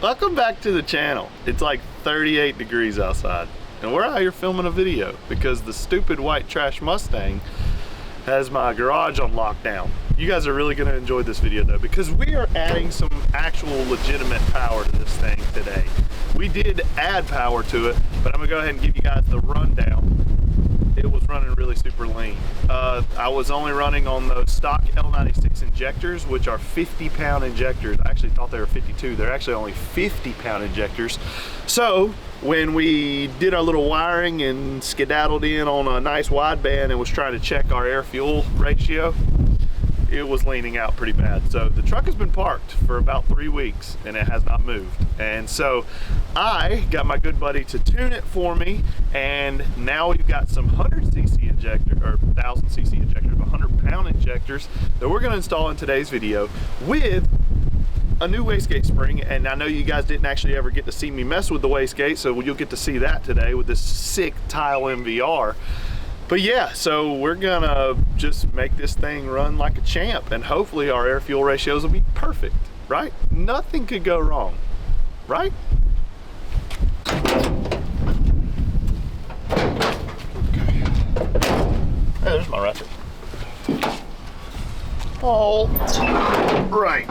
Welcome back to the channel. It's like 38 degrees outside and we're out here filming a video because the stupid white trash Mustang has my garage on lockdown. You guys are really gonna enjoy this video though, because we are adding some actual legitimate power to this thing today. We did add power to it, but I'm gonna go ahead and give you guys the rundown. It was running really super lean. I was only running on those stock L96 injectors, which are 50-pound injectors. I actually thought they were 52. They're actually only 50-pound injectors. So when we did our little wiring and skedaddled in on a nice wideband and was trying to check our air-fuel ratio, it was leaning out pretty bad. So the truck has been parked for about 3 weeks and it has not moved. And so I got my good buddy to tune it for me, and now we've got some 100cc injector, or 1000cc injectors, 100-pound injectors that we're gonna install in today's video with a new wastegate spring. And I know you guys didn't actually ever get to see me mess with the wastegate, so you'll get to see that today with this sick tile MVR. But yeah, so we're gonna just make this thing run like a champ, and hopefully our air fuel ratios will be perfect, right? Nothing could go wrong, right? Okay. Hey, there's my ratchet. All right.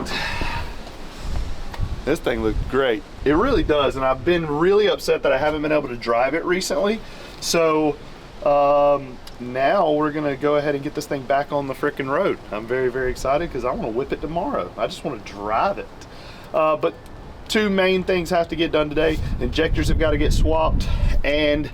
This thing looks great. It really does, and I've been really upset that I haven't been able to drive it recently. So now we're gonna go ahead and get this thing back on the frickin' road. I'm very excited because I want to whip it tomorrow. I just want to drive it. But two main things have to get done today. Injectors have got to get swapped, and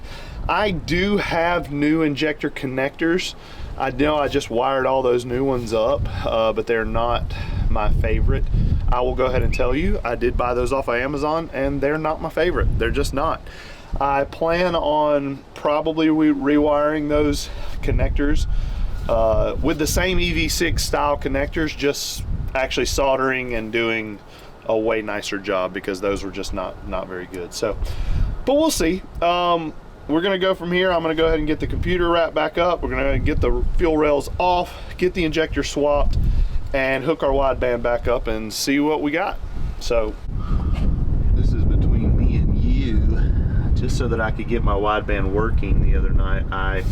I do have new injector connectors. I know I just wired all those new ones up, but they're not my favorite. I will go ahead and tell you, I did buy those off of Amazon and they're not my favorite. They're just not. I plan on probably rewiring those connectors with the same EV6 style connectors, just actually soldering and doing a way nicer job because those were just not very good. So, but we'll see. We're gonna go from here. I'm gonna go ahead and get the computer wrapped back up. We're gonna get the fuel rails off, get the injector swapped, and hook our wideband back up and see what we got. So this is between me and you. Just so that I could get my wideband working the other night, I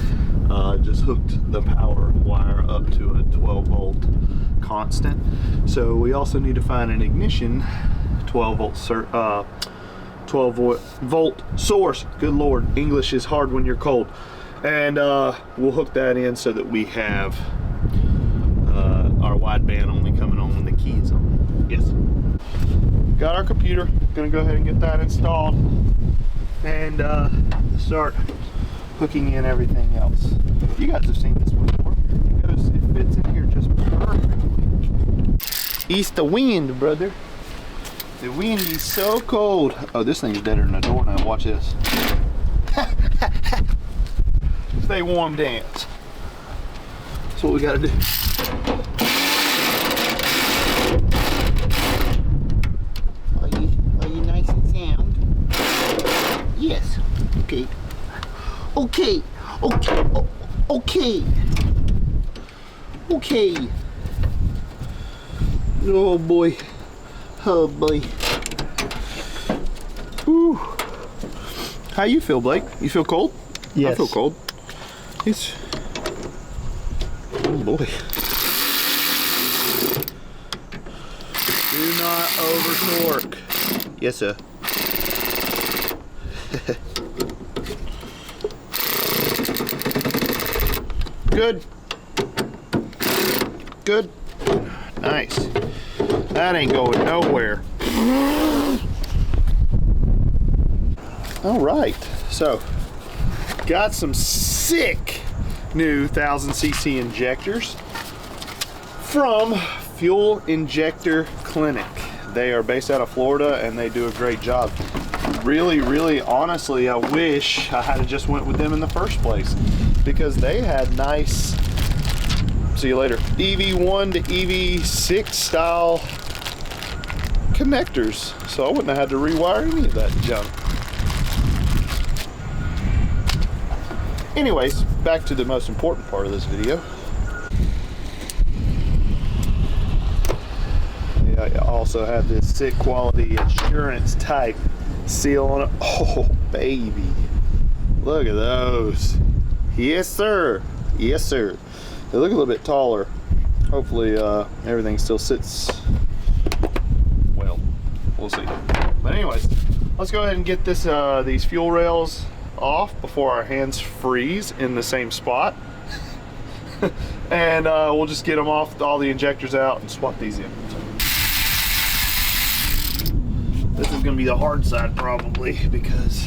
just hooked the power wire up to a 12-volt constant. So we also need to find an ignition 12-volt source. Good Lord, English is hard when you're cold. And we'll hook that in so that we have our wideband only coming on when the key is on. Yes. Got our computer. Gonna go ahead and get that installed and start hooking in everything else. You guys have seen this before. It fits in here just perfectly. It's the wind, brother. The wind is so cold. Oh, this thing is deader than a door now. Watch this. Stay warm dance. That's what we gotta do. Are you nice and sound? Yes. Okay. Okay. Okay. Okay. Okay. Oh boy. Oh boy. Ooh. How you feel, Blake? You feel cold? Yes. I feel cold. It's. Oh boy. Do not over torque. Yes, sir. Good. Good. Nice. That ain't going nowhere. All right. So, got some sick new 1000cc injectors from Fuel Injector Clinic. They are based out of Florida and they do a great job. Really, honestly, I wish I had just went with them in the first place, because they had nice, see you later, EV1 to EV6 style connectors, so I wouldn't have had to rewire any of that junk. Anyways, back to the most important part of this video. I also have this sick quality insurance type seal on it. Oh baby, look at those. Yes sir, yes sir. They look a little bit taller. Hopefully everything still sits well. We'll see. But anyways, let's go ahead and get this these fuel rails off before our hands freeze in the same spot. And we'll just get them off, all the injectors out, and swap these in. This is going to be the hard side probably, because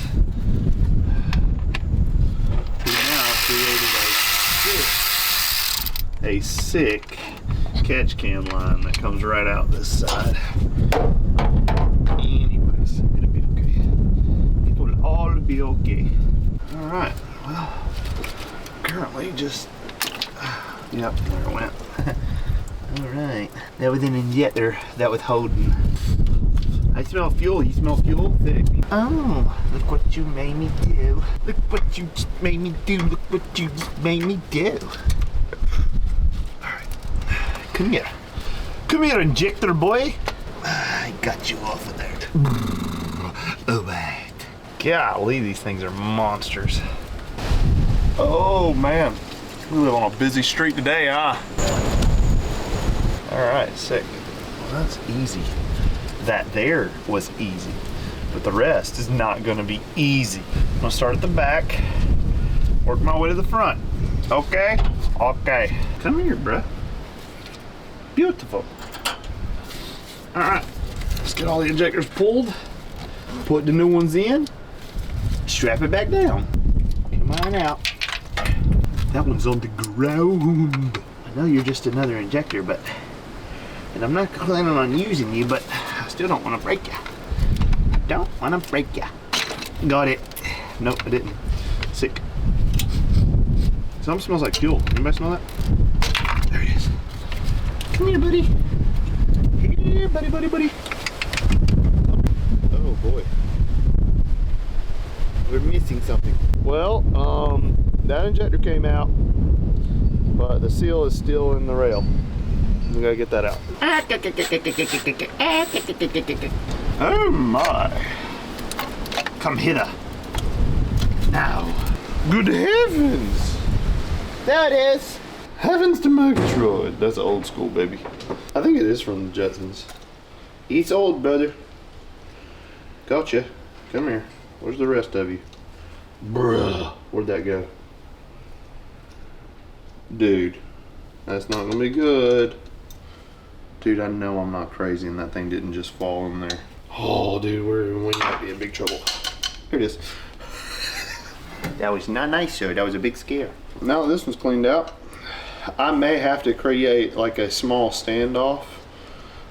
we now created a sick catch can line that comes right out this side. Anyways, it'll be okay. It will all be okay. All right. Well, currently just. Yep, there it went. Alright. That was an injector that was holding. I smell fuel. You smell fuel? Thick. Oh, look what you made me do. Look what you just made me do. Look what you just made me do. Alright. Come here. Come here, injector boy. I got you off of there. Alright. Golly, these things are monsters. Oh, man. We live on a busy street today, huh? All right, sick. Well, that's easy. That there was easy, but the rest is not gonna be easy. I'm gonna start at the back, work my way to the front. Okay? Okay. Come here, bruh. Beautiful. All right, let's get all the injectors pulled, put the new ones in, strap it back down. Come on out. That one's on the ground. I know you're just another injector, but, and I'm not planning on using you, but I still don't want to break you. Don't want to break you. Got it. Nope, I didn't. Sick. Something smells like fuel. Anybody smell that? There it is. Come here, buddy. Here, buddy, buddy, buddy. Oh boy. We're missing something. Well, that injector came out, but the seal is still in the rail. We gotta get that out. Oh my. Come hither. Now. Good heavens. There it is. Heavens to Murgatroyd. That's old school, baby. I think it is from the Jetsons. It's old, brother. Gotcha. Come here. Where's the rest of you? Bruh. Where'd that go? Dude, that's not gonna be good. Dude, I know I'm not crazy and that thing didn't just fall in there. Oh, dude, we might be in big trouble. Here it is. That was not nice, sir. That was a big scare. Now that this one's cleaned out, I may have to create like a small standoff.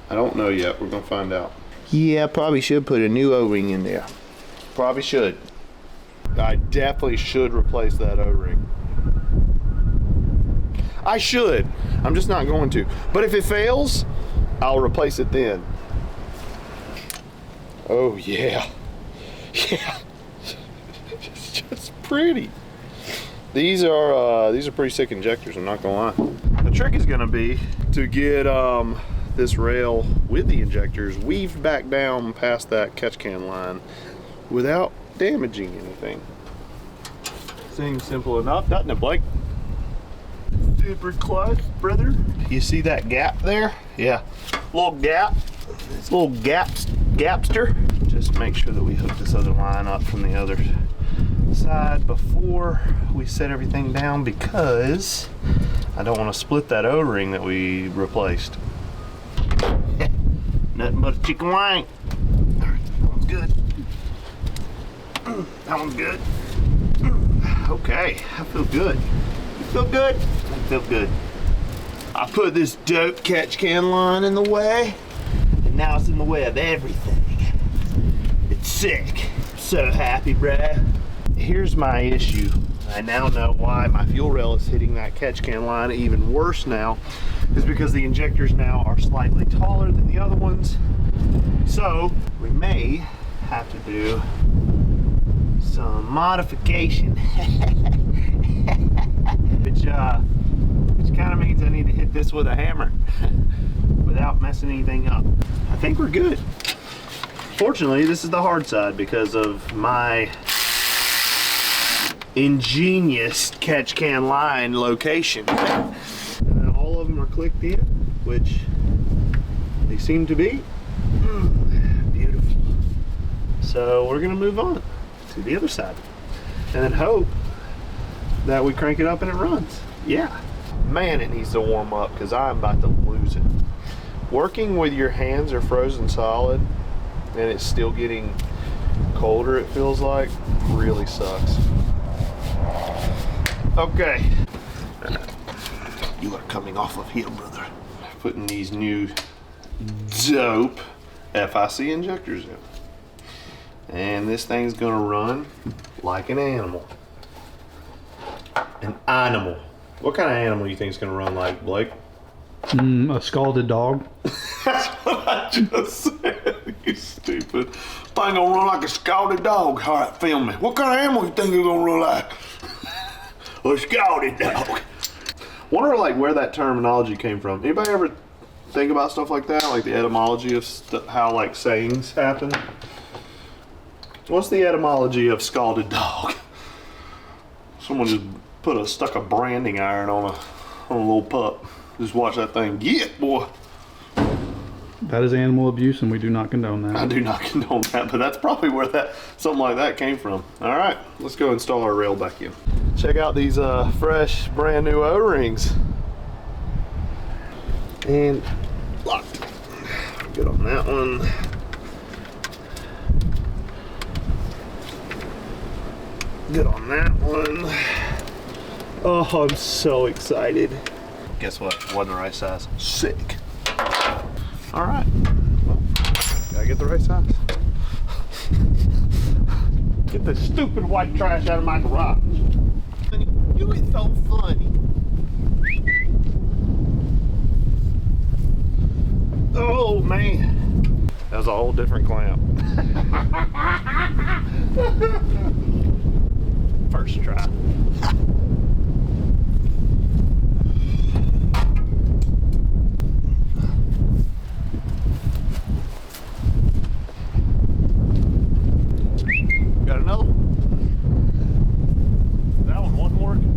I don't know yet. We're gonna find out. Yeah, I probably should put a new O-ring in there. Probably should. I definitely should replace that O-ring. I should. I'm just not going to. But if it fails, I'll replace it then. Oh yeah. Yeah. It's just pretty. These are pretty sick injectors, I'm not gonna lie. The trick is gonna be to get this rail with the injectors weaved back down past that catch can line without damaging anything. Seems simple enough, doesn't it, Blake? Super close, brother. You see that gap there? Yeah, little gap. This little gapster. Just make sure that we hook this other line up from the other side before we set everything down, because I don't want to split that O-ring that we replaced. Nothing but a chicken wing. All right, that one's good. That one's good. Okay, I feel good. You feel good? I feel good. I put this dope catch can line in the way, and now it's in the way of everything. It's sick. So happy, bruh. Here's my issue. I now know why my fuel rail is hitting that catch can line even worse now, is because the injectors now are slightly taller than the other ones. So we may have to do some modification, which kind of means I need to hit this with a hammer. But without messing anything up. I think we're good. Fortunately, this is the hard side because of my ingenious catch can line location. All of them are clicked in, which they seem to be. Beautiful. So we're gonna move on to the other side and then hope that we crank it up and it runs. Yeah. Man, it needs to warm up because I'm about to lose it. Working with your hands are frozen solid and it's still getting colder, it feels like, really sucks. Okay. You are coming off of here, brother. Putting these new dope FIC injectors in. And this thing's gonna run like an animal. An animal. What kind of animal do you think is gonna run like, Blake? A scalded dog. That's what I just said, you stupid. Thing gonna run like a scalded dog. All right, film me. What kind of animal you think it's gonna run like? A scalded dog. Wonder like where that terminology came from. Anybody ever think about stuff like that? Like the etymology of how like sayings happen? What's the etymology of scalded dog? Someone just stuck a branding iron on a little pup. Just watch that thing get, boy. That is animal abuse and we do not condone that. I do not condone that, but that's probably where something like that came from. All right, let's go install our rail back in. Check out these fresh, brand new O-rings. And locked. Good on that one. Good on that one. Oh, I'm so excited. Guess what? Wasn't the right size. Sick. All right. Well, gotta get the right size. Get the stupid white trash out of my garage. You is so funny. Oh man, that was a whole different clamp. First try. Got another one. That one wasn't working.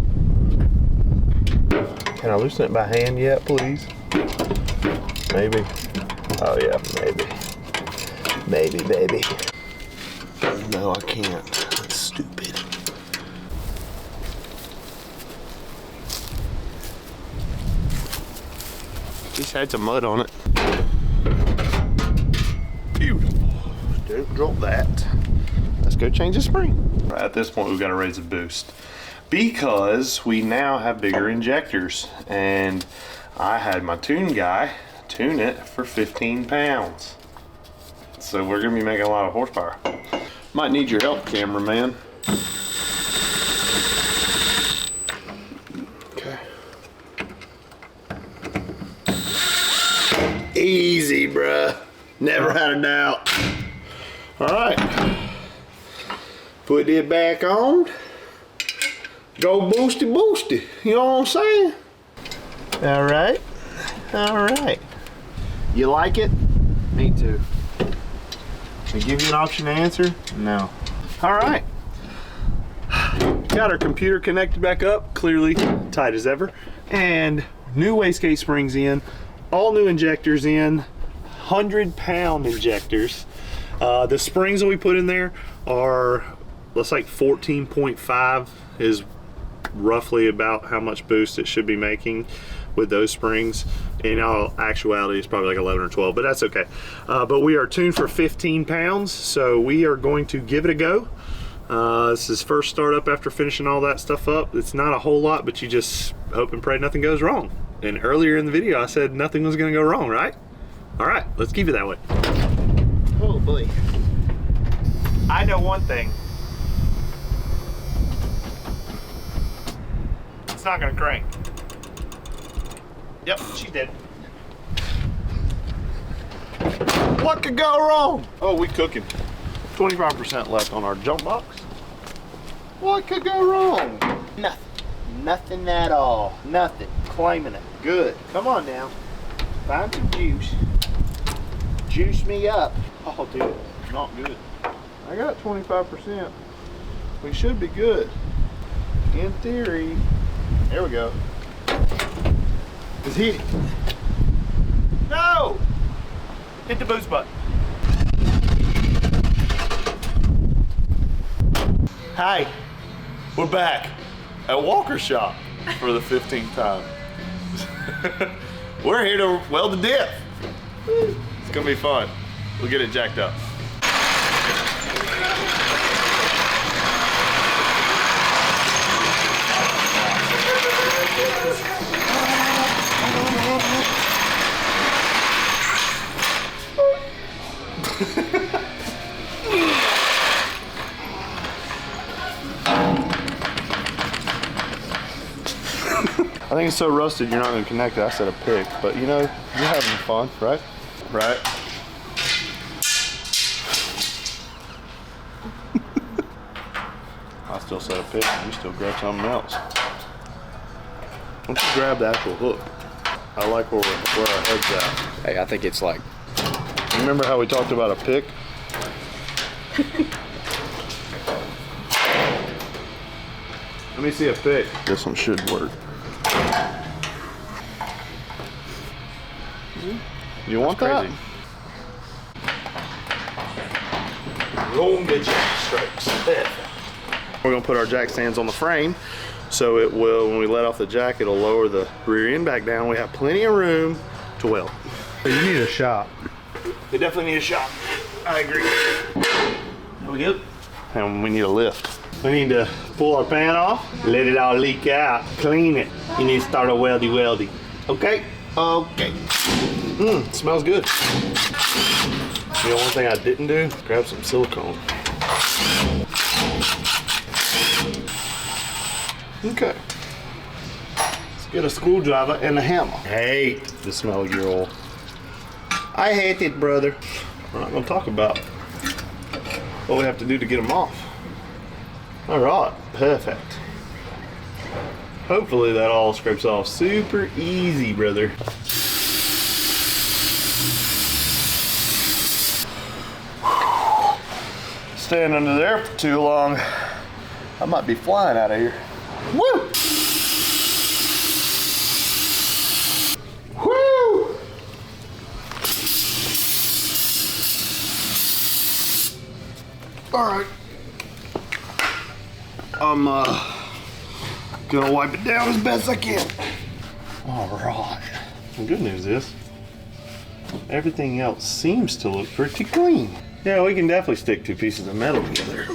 Can I loosen it by hand yet, please? Maybe. Oh yeah, maybe. Maybe, baby. No, I can't. That's stupid. Just had some mud on it. Beautiful. Don't drop that. Let's go change the spring. Right, at this point, we've got to raise the boost because we now have bigger injectors, and I had my tune guy tune it for 15 pounds. So we're gonna be making a lot of horsepower. Might need your help, cameraman. Okay. Easy, bruh. Never had a doubt. All right. Put it back on. Go boosty boosty. You know what I'm saying? All right. All right. You like it? Me too. Can I give you an option to answer? No. All right. Got our computer connected back up, clearly tight as ever. And new wastegate springs in, all new injectors in, 100-pound injectors. The springs that we put in there are, looks like 14.5 is roughly about how much boost it should be making with those springs. In all actuality, it's probably like 11 or 12, but that's okay. But we are tuned for 15 pounds, so we are going to give it a go. This is first startup after finishing all that stuff up. It's not a whole lot, but you just hope and pray nothing goes wrong. And earlier in the video, I said nothing was gonna go wrong, right? All right, let's keep it that way. Oh boy. I know one thing. It's not gonna crank. Yep, she did. What could go wrong? Oh, we cooking. 25% left on our jump box. What could go wrong? Nothing. Nothing at all. Nothing. Claiming it. Good. Come on now. Find some juice. Juice me up. Oh, dude, not good. I got 25%. We should be good. In theory. There we go. Just hit it. No! Hit the boost button. Hi, we're back at Walker's shop for the 15th time. We're here to weld the diff. It's gonna be fun. We'll get it jacked up. I think it's so rusted you're not going to connect it. I said a pick, but you know, you're having fun, right? Right? I still said a pick, and you still grab something else. Why don't you grab the actual hook? I like where our head's at. Hey, I think it's like... You remember how we talked about a pick? Let me see a pick. This one should work. You want that? Long jack strokes. We're gonna put our jack stands on the frame, so it will, when we let off the jack, it'll lower the rear end back down. We have plenty of room to weld. You need a shop. We definitely need a shop. I agree. There we go. And we need a lift. We need to pull our pan off, let it all leak out, clean it. You need to start a weldy. Okay? Okay. Smells good. You know, one thing I didn't do, grab some silicone. Okay. Let's get a screwdriver and a hammer. I hate the smell of your oil. I hate it, brother. We're not gonna talk about what we have to do to get them off. All right, perfect. Hopefully that all scrapes off super easy, brother. Staying under there for too long, I might be flying out of here. Woo! Woo! All right. I'm gonna wipe it down as best I can. All right. The good news is everything else seems to look pretty clean. Yeah, we can definitely stick two pieces of metal together.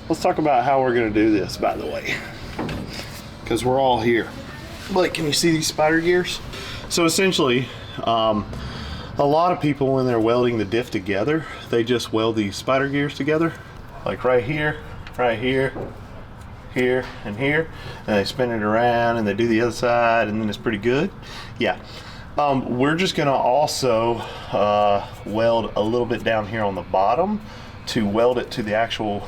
Let's talk about how we're gonna do this, by the way, because we're all here. Blake, can you see these spider gears? So essentially, a lot of people, when they're welding the diff together, they just weld these spider gears together, like right here, here, and here, and they spin it around and they do the other side, and then it's pretty good. Yeah. We're just gonna also weld a little bit down here on the bottom to weld it to the actual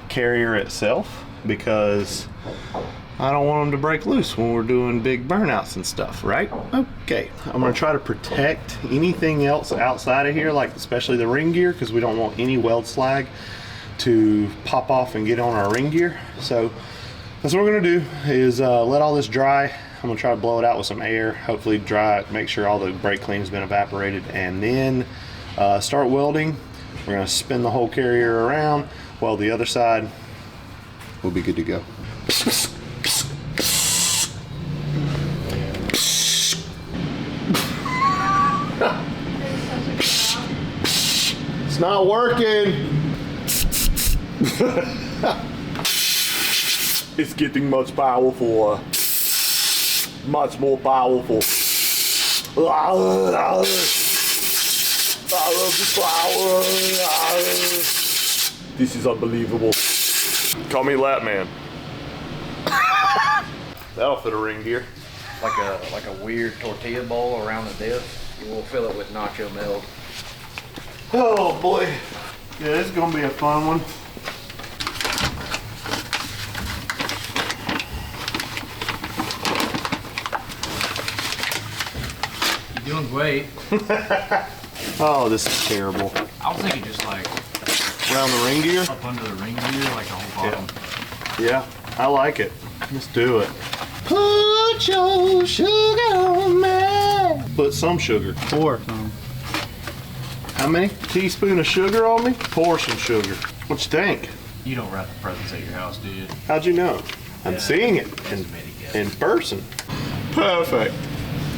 carrier itself, because I don't want them to break loose when we're doing big burnouts and stuff, right? Okay, I'm gonna try to protect anything else outside of here, like especially the ring gear, because we don't want any weld slag to pop off and get on our ring gear. So that's what we're gonna do, is let all this dry. I'm gonna try to blow it out with some air, hopefully dry it, make sure all the brake clean has been evaporated, and then start welding. We're gonna spin the whole carrier around, weld the other side. We'll be good to go. It's not working. It's getting much powerful. Much more powerful. I love the power. This is unbelievable. Call me Lap Man. That'll fit a ring gear. Like a weird tortilla bowl around the diff. We'll fill it with nacho melt. Oh boy. Yeah, this is gonna be a fun one. Doing great. Oh, this is terrible. I was thinking just like Around the ring gear? up under the ring gear, like the whole bottom. Yeah, I like it. Let's do it. Put your sugar on me. Put some sugar. Pour some. How many? Teaspoon of sugar on me? Pour some sugar. What you think? You don't wrap the presents at your house, do you? How'd you know? I'm Yeah, seeing it in person. Perfect.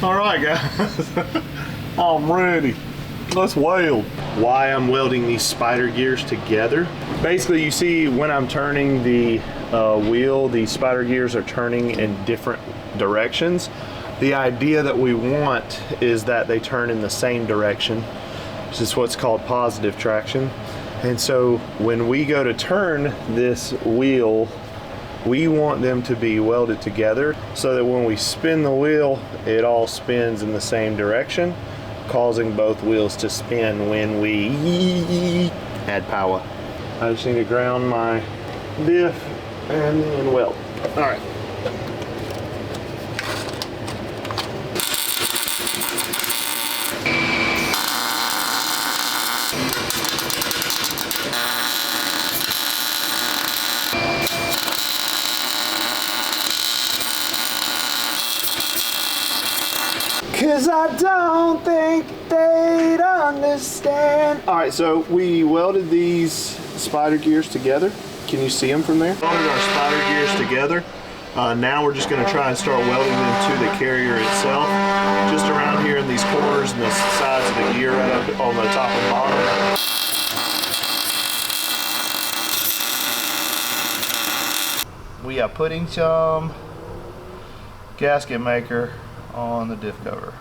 All right, guys. I'm ready. Let's weld. Why I'm welding these spider gears together. Basically, you see when I'm turning the wheel, the spider gears are turning in different directions. The idea that we want is that they turn in the same direction. This is what's called positive traction. And so when we go to turn this wheel, we want them to be welded together so that when we spin the wheel, it all spins in the same direction, causing both wheels to spin when we add power. I just need to ground my diff and then weld. All right. Cause I don't think they'd understand. All right, so we welded these spider gears together. Can you see them from there? Welded our spider gears together. Now we're just gonna try and start welding them to the carrier itself. Just around here in these corners and the sides of the gear right up on the top and bottom. We are putting some gasket maker on the diff cover,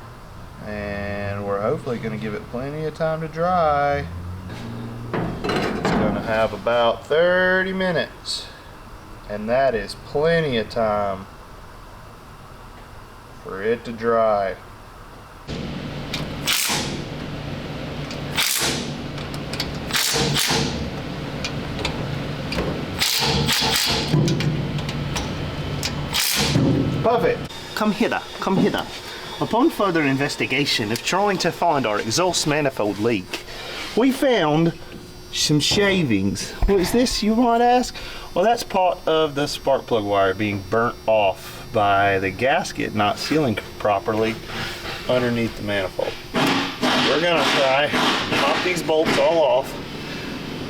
and we're hopefully going to give it plenty of time to dry. It's going to have about 30 minutes, and that is plenty of time for it to dry. Perfect. Come hither, come hither. Upon further investigation of trying to find our exhaust manifold leak, we found some shavings. What is this, you might ask? Well, that's part of the spark plug wire being burnt off by the gasket not sealing properly underneath the manifold. We're gonna try and pop these bolts all off.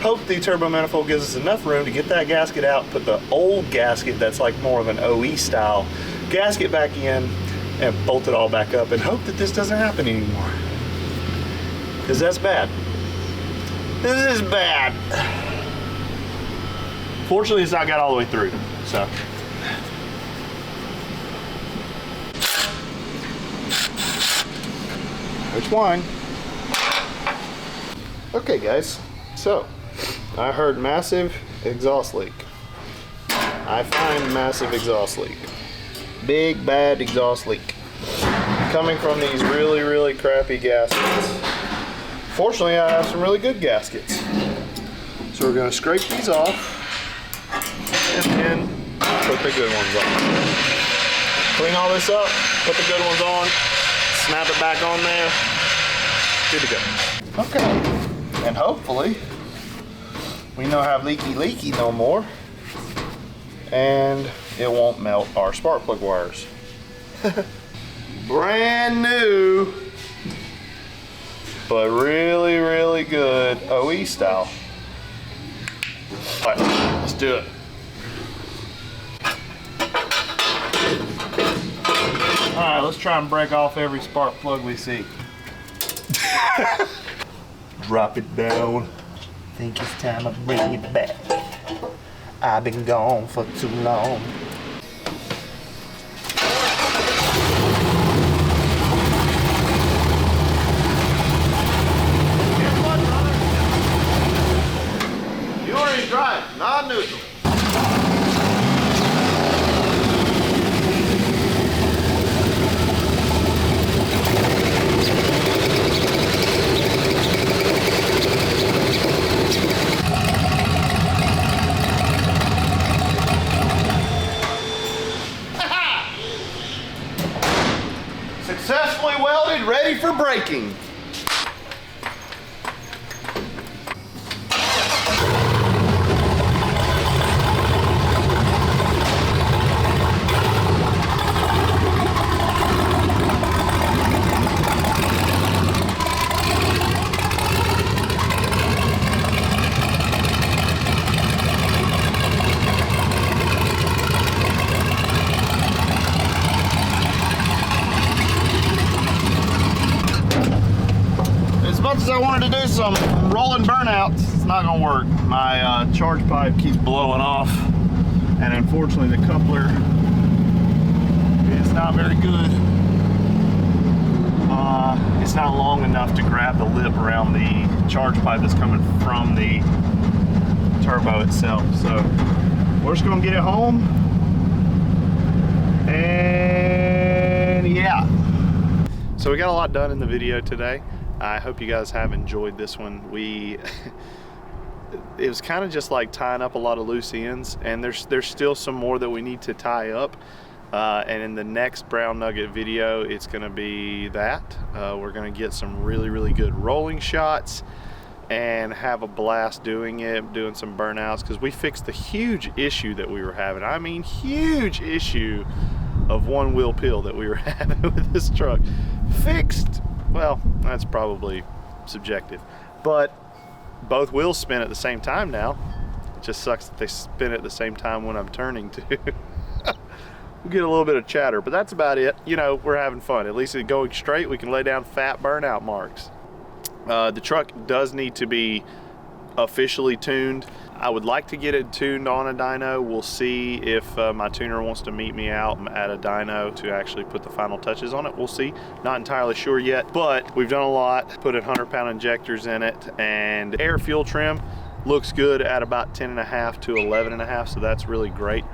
Hope the turbo manifold gives us enough room to get that gasket out, put the old gasket that's like more of an OE style gasket back in, and bolt it all back up, and hope that this doesn't happen anymore. Because that's bad. This is bad. Fortunately, it's not got all the way through, so. Which one? Okay, guys, so I heard massive exhaust leak. I find massive exhaust leak. Big bad exhaust leak coming from these really, really crappy gaskets. Fortunately, I have some really good gaskets. So we're gonna scrape these off and then put the good ones on. Clean all this up, put the good ones on, snap it back on there, good to go. Okay, and hopefully we don't have leaky no more, and it won't melt our spark plug wires. Brand new, but really, really good OE style. All right, let's do it. All right, let's try and break off every spark plug we see. Drop it down. Think it's time to bring it back. I've been gone for too long. Guess what, brother? You already drive, not neutral. Successfully welded. loaded, ready for braking. As much as I wanted to do some rolling burnouts, it's not gonna work. My charge pipe keeps blowing off, and unfortunately the coupler is not very good. It's not long enough to grab the lip around the charge pipe that's coming from the turbo itself. So we're just gonna get it home, and yeah. So we got a lot done in the video today. I hope you guys have enjoyed this one. It was kind of just like tying up a lot of loose ends, and there's still some more that we need to tie up. And in the next Brown Nugget video, it's gonna be that. We're gonna get some really good rolling shots and have a blast doing it, doing some burnouts, because we fixed the huge issue that we were having. I mean, huge issue of one wheel peel that we were having with this truck. Fixed. Well, that's probably subjective, but both wheels spin at the same time now. It just sucks that they spin at the same time when I'm turning too. We get a little bit of chatter, but that's about it. You know, we're having fun. At least going straight, we can lay down fat burnout marks. The truck does need to be officially tuned. I would like to get it tuned on a dyno. We'll see if my tuner wants to meet me out at a dyno to actually put the final touches on it. We'll see. Not entirely sure yet, but we've done a lot. Put in 100-pound injectors in it, and air fuel trim looks good at about 10.5 to 11.5, so that's really great.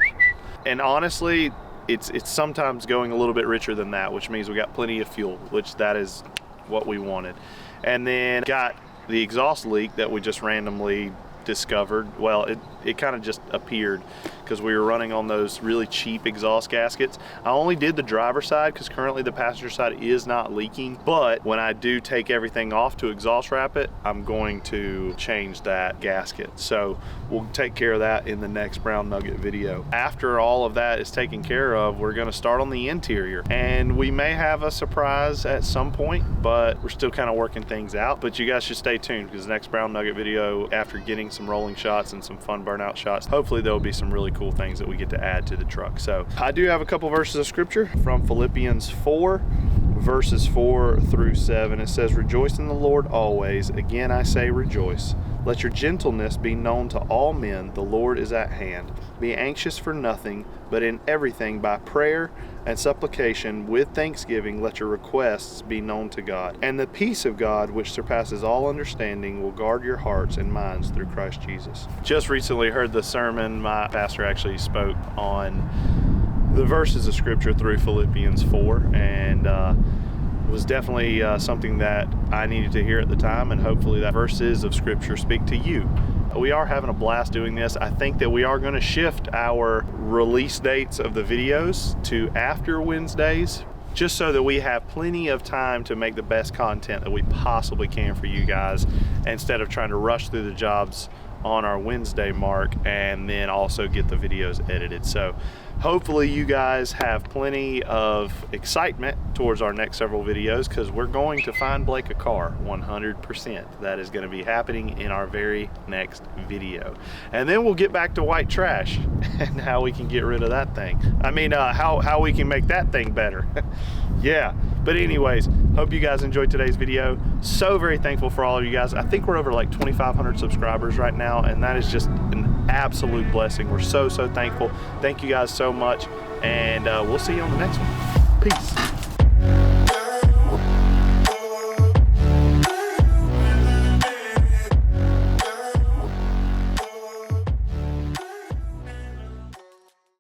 And honestly, it's sometimes going a little bit richer than that, which means we got plenty of fuel, which that is what we wanted. And then got the exhaust leak that we just randomly discovered. Well, it kind of just appeared because we were running on those really cheap exhaust gaskets. I only did the driver's side because currently the passenger side is not leaking, but when I do take everything off to exhaust wrap it, I'm going to change that gasket. So we'll take care of that in the next Brown Nugget video. After all of that is taken care of, we're going to start on the interior, and we may have a surprise at some point, but we're still kind of working things out. But you guys should stay tuned, because the next Brown Nugget video, after getting some rolling shots and some fun burnout shots, hopefully there'll be some really cool things that we get to add to the truck. So I do have a couple verses of scripture from Philippians 4 verses 4 through 7. It says, "Rejoice in the Lord always. Again I say rejoice. Let your gentleness be known to all men. The Lord is at hand. Be anxious for nothing, but in everything by prayer and supplication with thanksgiving let your requests be known to God. And the peace of God, which surpasses all understanding, will guard your hearts and minds through Christ Jesus." Just recently heard the sermon. My pastor actually spoke on the verses of scripture through Philippians 4, and was definitely something that I needed to hear at the time, and hopefully that verses of scripture speak to you. We are having a blast doing this. I think that we are going to shift our release dates of the videos to after Wednesdays, just so that we have plenty of time to make the best content that we possibly can for you guys, instead of trying to rush through the jobs on our Wednesday mark and then also get the videos edited. So hopefully you guys have plenty of excitement towards our next several videos, because we're going to find Blake a car 100%. That is going to be happening in our very next video. And then we'll get back to white trash and how we can get rid of that thing. I mean, how we can make that thing better. Yeah, but anyways, hope you guys enjoyed today's video. So very thankful for all of you guys. I think we're over like 2,500 subscribers right now, and that is just an absolute blessing. We're so thankful. Thank you guys so much, and we'll see you on the next one. Peace.